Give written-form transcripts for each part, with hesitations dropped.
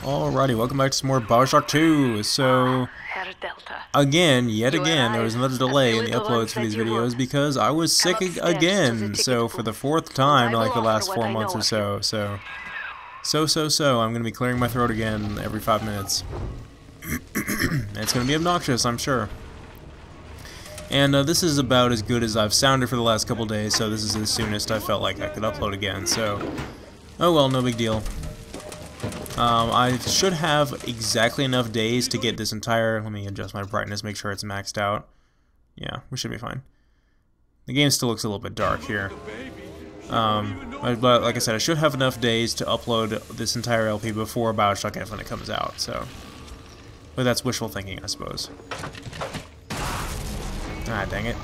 Alrighty, welcome back to some more Bioshock 2. So, yet again, there was another delay in the uploads for these videos because I was sick again. So, for the fourth time in like the last 4 months or so. I'm gonna be clearing my throat again every 5 minutes. It's gonna be obnoxious, I'm sure. And this is about as good as I've sounded for the last couple days, so this is the soonest I felt like I could upload again. So, oh well, no big deal. I should have exactly enough days to get this entire... Let me adjust my brightness, make sure it's maxed out. Yeah, we should be fine. The game still looks a little bit dark here. But like I said, I should have enough days to upload this entire LP before Bioshock F when it comes out, so... But that's wishful thinking, I suppose. Ah, dang it.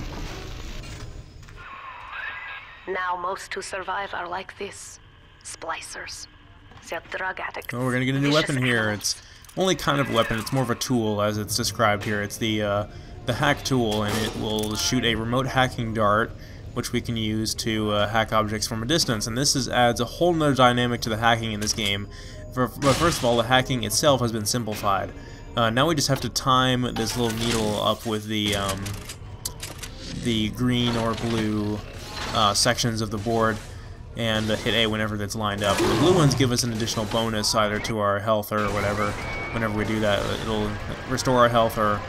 Now most who survive are like this. Splicers. They're drug addicts. Oh, we're gonna get a new weapon here. It's only kind of a weapon, it's more of a tool as it's described here. It's the hack tool, and it will shoot a remote hacking dart, which we can use to hack objects from a distance. And this adds a whole nother dynamic to the hacking in this game. But first of all, the hacking itself has been simplified. Now we just have to time this little needle up with the green or blue sections of the board, and hit A whenever that's lined up. The blue ones give us an additional bonus either to our health or whatever. Whenever we do that, it'll restore our health, or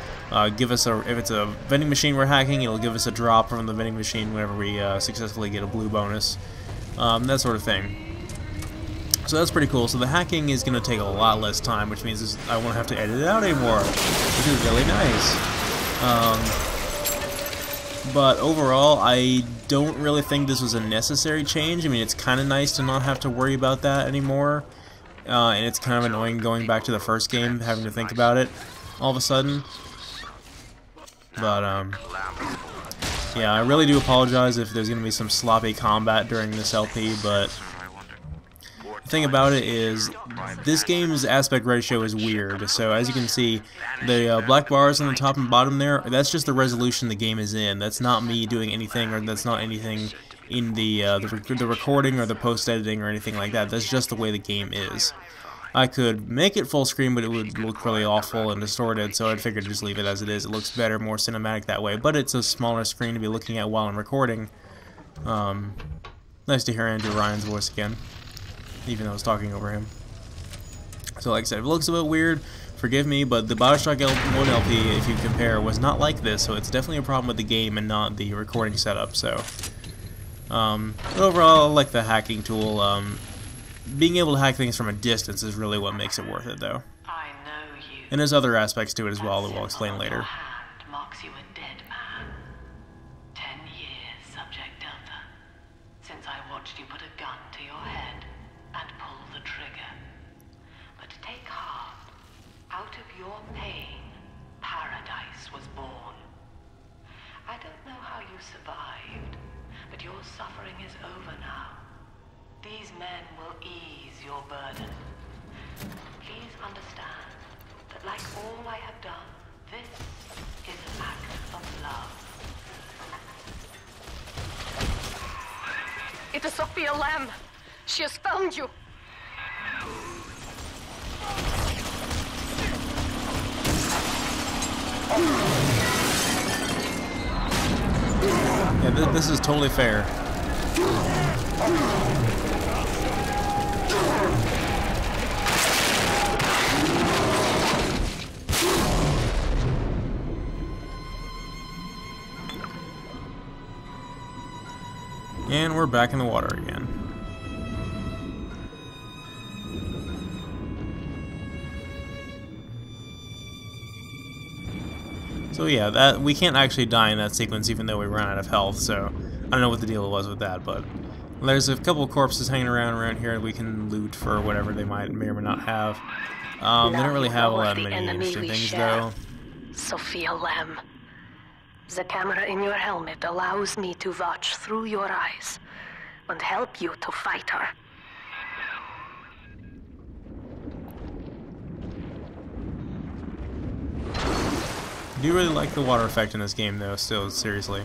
give us if it's a vending machine we're hacking, it'll give us a drop from the vending machine whenever we successfully get a blue bonus. That sort of thing. So that's pretty cool. So the hacking is going to take a lot less time, which means I won't have to edit it out anymore, which is really nice. But overall, I don't really think this was a necessary change. I mean, it's kind of nice to not have to worry about that anymore. And it's kind of annoying going back to the first game, having to think about it all of a sudden. But, yeah, I really do apologize if there's going to be some sloppy combat during this LP, but the thing about it is, this game's aspect ratio is weird. So as you can see, the black bars on the top and bottom there, that's just the resolution the game is in. That's not me doing anything, or that's not anything in the recording or the post-editing or anything like that. That's just the way the game is. I could make it full screen, but it would look really awful and distorted, so I'd figure to just leave it as it is. It looks better, more cinematic that way, but it's a smaller screen to be looking at while I'm recording. Nice to hear Andrew Ryan's voice again, even though I was talking over him. So like I said, if it looks a bit weird, forgive me, but the Bioshock 1 LP, if you compare, was not like this, so it's definitely a problem with the game and not the recording setup. So but overall, I like the hacking tool. Being able to hack things from a distance is really what makes it worth it, though. And there's other aspects to it as well that we'll explain later. Survived, but your suffering is over now. These men will ease your burden. Please understand that, like all I have done, this is an act of love. It is Sophia Lamb. She has found you. Yeah, this is totally fair. And we're back in the water again. So yeah, that we can't actually die in that sequence even though we run out of health, so I don't know what the deal was with that, but there's a couple of corpses hanging around here that we can loot for whatever they may or may not have. They don't really have a lot of many interesting things though. Sophia Lamb. The camera in your helmet allows me to watch through your eyes and help you to fight her. I do really like the water effect in this game though, still, seriously.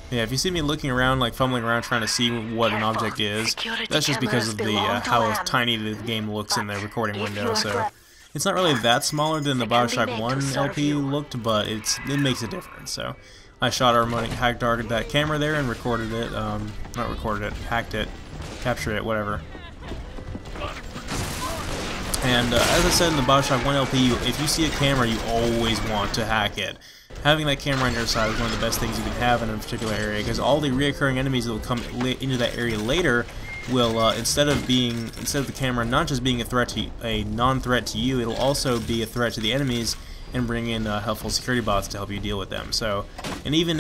Yeah, if you see me looking around, like fumbling around trying to see what an object is, that's just because of the how tiny the game looks in the recording window. So it's not really that smaller than the Bioshock 1 LP looked, but it makes a difference. So I shot our remote, hacked that camera there, and recorded it. Not recorded it, hacked it, captured it, whatever. And as I said in the Bioshock 1 LP, if you see a camera, you always want to hack it. Having that camera on your side is one of the best things you can have in a particular area, because all the reoccurring enemies that will come into that area later will, instead of the camera not just being a non-threat to you, it'll also be a threat to the enemies and bring in helpful security bots to help you deal with them. So, and even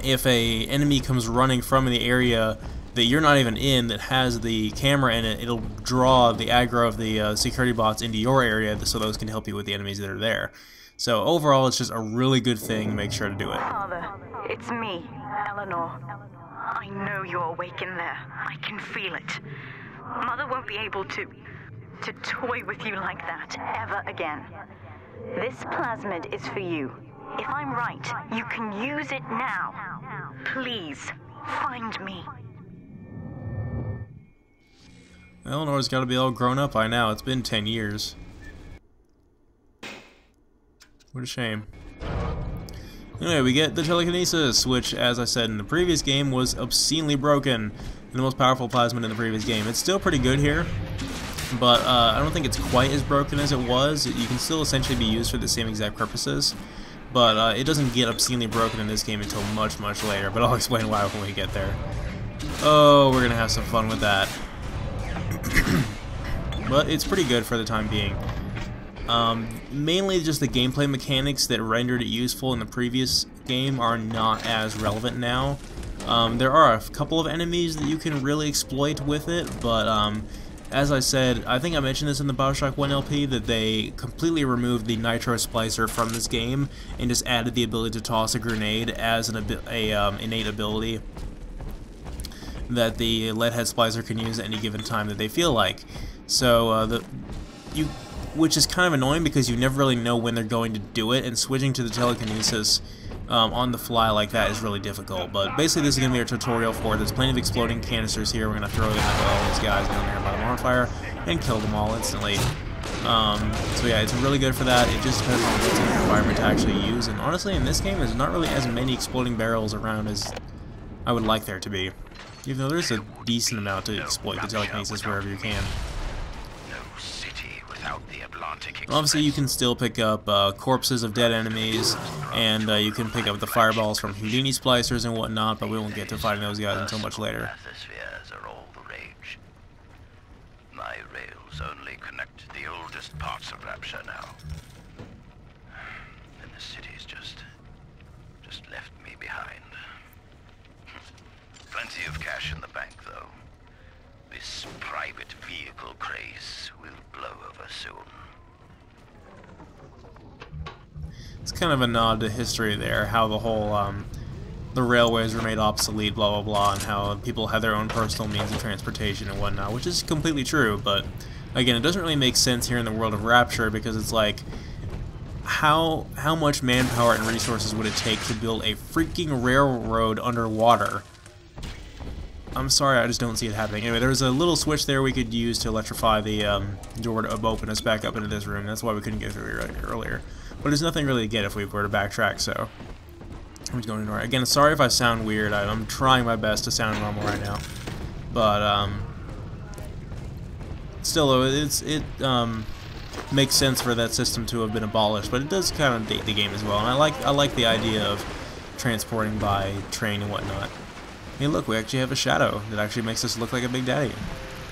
if a enemy comes running from the area that you're not even in that has the camera in it, it'll draw the aggro of the security bots into your area so those can help you with the enemies that are there. So overall, it's just a really good thing. Make sure to do it. Father, it's me, Eleanor. I know you're awake in there. I can feel it. Mother won't be able to toy with you like that ever again. This plasmid is for you. If I'm right, you can use it now. Please, find me. Eleanor's got to be all grown up by now. It's been 10 years. What a shame. Anyway, we get the telekinesis, which, as I said in the previous game, was obscenely broken. And the most powerful plasmid in the previous game. It's still pretty good here, but I don't think it's quite as broken as it was. You can still essentially be used for the same exact purposes, but it doesn't get obscenely broken in this game until much, much later, but I'll explain why when we get there. Oh, we're gonna have some fun with that. But it's pretty good for the time being. Mainly just the gameplay mechanics that rendered it useful in the previous game are not as relevant now. There are a couple of enemies that you can really exploit with it, but as I said, I think I mentioned this in the Bioshock 1 LP, that they completely removed the nitro splicer from this game and just added the ability to toss a grenade as an innate ability that the leadhead splicer can use at any given time that they feel like. So which is kind of annoying because you never really know when they're going to do it, and switching to the telekinesis on the fly like that is really difficult. But basically this is going to be our tutorial for it. There's plenty of exploding canisters here. We're going to throw them at all these guys down there by the bonfire and kill them all instantly. So yeah, it's really good for that. It just depends on what's in the environment to actually use, and honestly in this game there's not really as many exploding barrels around as I would like there to be. Even though there's a decent amount to exploit the telekinesis wherever you can. Obviously, you can still pick up corpses of dead enemies, and you can pick up the fireballs from Houdini splicers and whatnot, but we won't get to fighting those guys until much later. Are all the rage. My rails only connect the oldest parts of Rapture now. And the city's just left me behind. Plenty of cash in the bank, though. This private vehicle craze will blow over soon. It's kind of a nod to history there, how the whole, the railways were made obsolete, blah blah blah, and how people had their own personal means of transportation and whatnot, which is completely true, but again, it doesn't really make sense here in the world of Rapture, because it's like, how much manpower and resources would it take to build a freaking railroad underwater? I'm sorry, I just don't see it happening. Anyway, there's a little switch there we could use to electrify the door to open us back up into this room. That's why we couldn't get through here earlier. But there's nothing really to get if we were to backtrack, so I'm just going to ignore it. Again, sorry if I sound weird. I'm trying my best to sound normal right now. But, still, though, it makes sense for that system to have been abolished, but it does kind of date the game as well. And I like the idea of transporting by train and whatnot. Hey, look, we actually have a shadow that actually makes us look like a Big Daddy.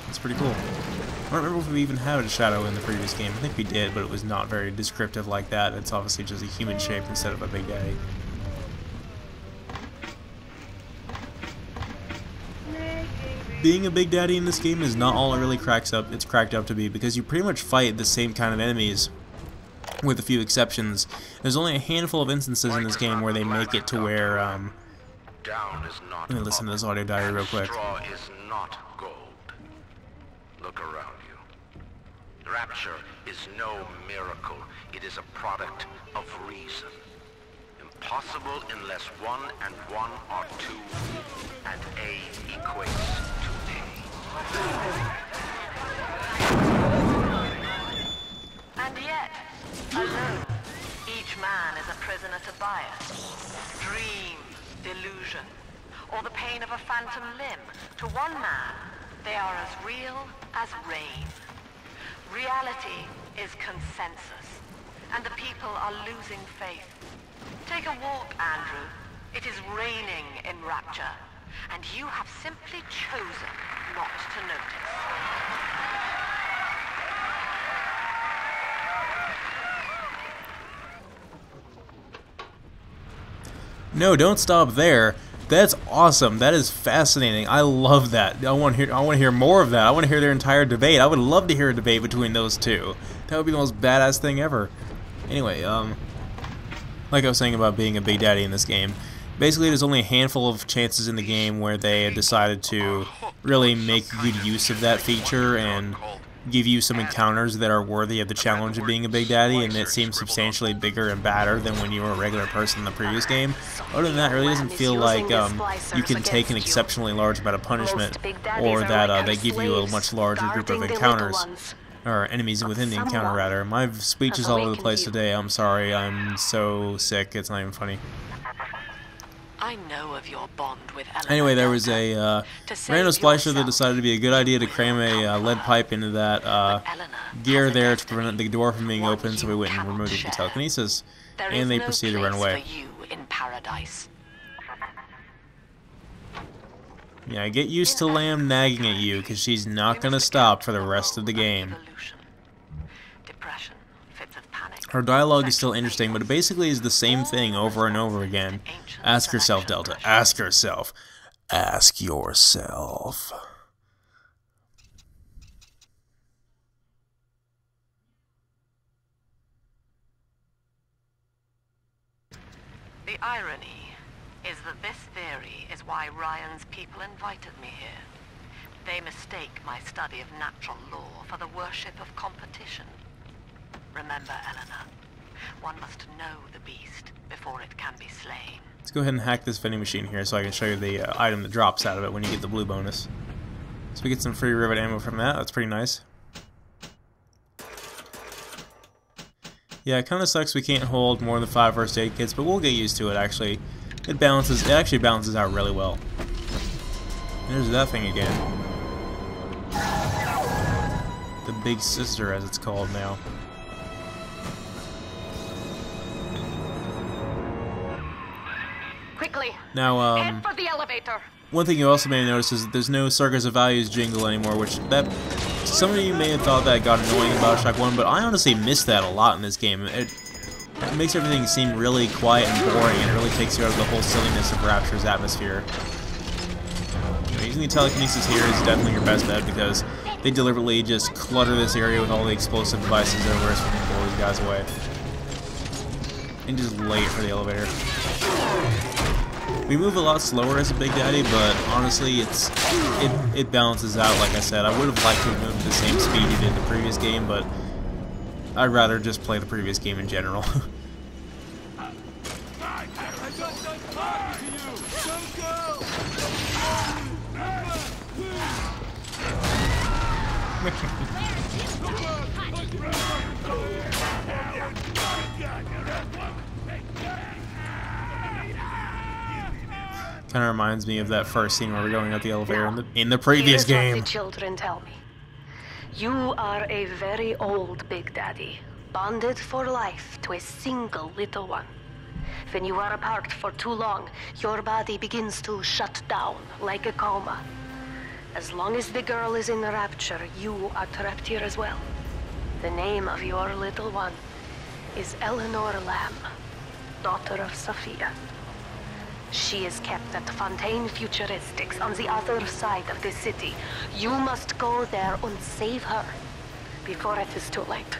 That's pretty cool. I don't remember if we even had a shadow in the previous game. I think we did, but it was not very descriptive like that. It's obviously just a human shape instead of a Big Daddy. Being a Big Daddy in this game is not all it really it's cracked up to be, because you pretty much fight the same kind of enemies, with a few exceptions. There's only a handful of instances in this game where they make it to where, let me listen to this audio diary real quick. Straw is not gold. Look around you. Rapture is no miracle. It is a product of reason. possible unless 1 and 1 are 2, and A equates to A. And yet, alone, each man is a prisoner to bias, dream, delusion, or the pain of a phantom limb. To one man, they are as real as rain. Reality is consensus, and the people are losing faith. Take a walk, Andrew. It is raining in rapture, and you have simply chosen not to notice. No, don't stop there. That's awesome. That is fascinating. I love that. I want to hear more of that. I want to hear their entire debate. I would love to hear a debate between those two. That would be the most badass thing ever. Anyway, like I was saying about being a Big Daddy in this game, basically there's only a handful of chances in the game where they have decided to really make good use of that feature and give you some encounters that are worthy of the challenge of being a Big Daddy, and it seems substantially bigger and badder than when you were a regular person in the previous game. Other than that, it really doesn't feel like you can take an exceptionally large amount of punishment, or that they give you a much larger group of encounters, or enemies within the encounter, rather. My speech is all over the place today. I'm sorry. I'm so sick. It's not even funny. I know of your bond with Eleanor. Anyway, there was a random splicer that decided to be a good idea to cram a lead pipe into that gear there to prevent the door from being open, so we went and removed it with telekinesis, and they proceeded to run away. Yeah, get used to Lamb nagging at you, because she's not going to stop for the rest of the game. Her dialogue is still interesting, but it basically is the same thing over and over again. Ask yourself, Delta. Ask yourself. Ask yourself. The irony is that this theory is why Ryan's people invited me here. They mistake my study of natural law for the worship of competition. Remember, Eleanor, one must know the beast before it can be slain. Let's go ahead and hack this vending machine here so I can show you the item that drops out of it when you get the blue bonus. So we get some free rivet ammo from that. That's pretty nice. Yeah, it kind of sucks we can't hold more than 5 first aid kits, but we'll get used to it. Actually, it actually balances out really well. There's that thing again. The Big Sister, as it's called now. Quickly. Now, head for the elevator. One thing you also may notice is that there's no Circus of Values jingle anymore, which some of you may have thought that got annoying in Bioshock 1, but I honestly miss that a lot in this game. It makes everything seem really quiet and boring, and it really takes you out of the whole silliness of Rapture's atmosphere. You know, using the telekinesis here is definitely your best bet, because they deliberately just clutter this area with all the explosive devices over us when they blow these guys away. And just late for the elevator. We move a lot slower as a Big Daddy, but honestly, it balances out. Like I said, I would have liked to have moved at the same speed you did in the previous game, but I'd rather just play the previous game in general. Kind of reminds me of that first scene where we're going up the elevator in the previous game. What the children tell me. You are a very old Big Daddy, bonded for life to a single little one. When you are apart for too long, your body begins to shut down like a coma. As long as the girl is in rapture, you are trapped here as well. The name of your little one is Eleanor Lamb, daughter of Sophia. She is kept at Fontaine Futuristics on the other side of the city. You must go there and save her before it is too late.